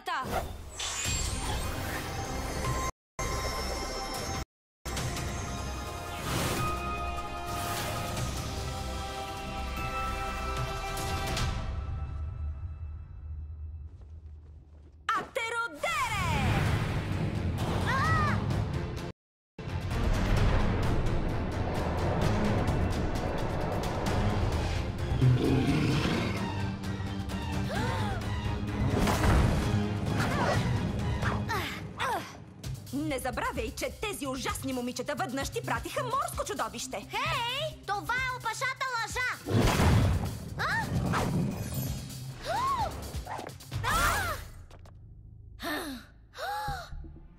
сцената! Не забравяй, че тези ужасни момичета веднъж ти пратиха морско чудовище. Хей! Това е опашата лъжа!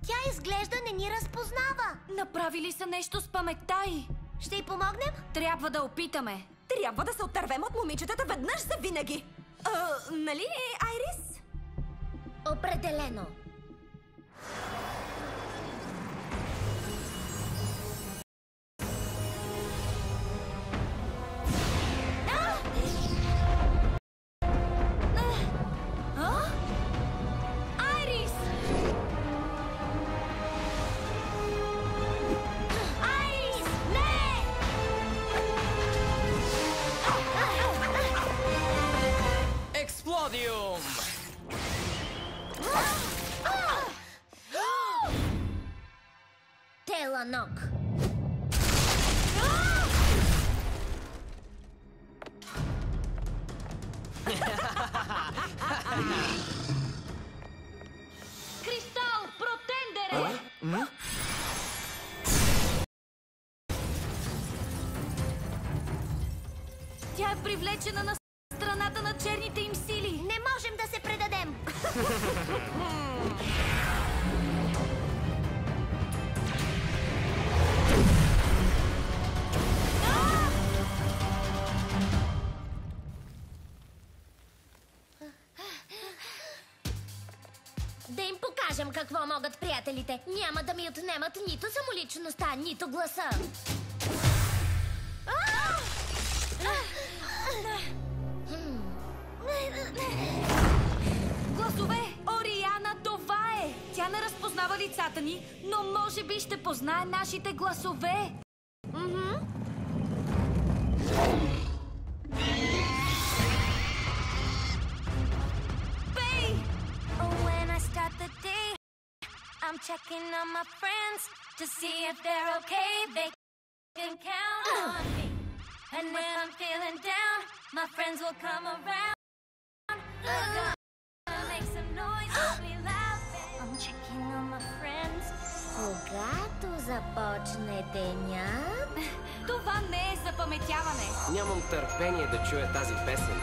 Тя изглежда не ни разпознава. Направили са нещо с паметта й. Ще й помогнем? Трябва да опитаме. Трябва да се отървем от момичетата веднъж за винаги. Нали, Айрис? Определено. Теланок. Кристал, протендере! Тя е привлечена на страната на черните им сили. Не можем да се предадем. Да им покажем какво могат приятелите. Няма да ми отнемат нито самоличността, нито гласа. Гласове! Ориана, това е! Тя не разпознава лицата ни, но може би ще познае нашите гласове. Бей! When I start the day, I'm checking on my friends to see if they're okay. They can count on me. And when I'm feeling down, my friends will come around. Gonna make some noise, I'll be laughing. I'm checking on my friends. Когато започне денят... Това не е запаметяване. Нямам търпение да чуя тази песен.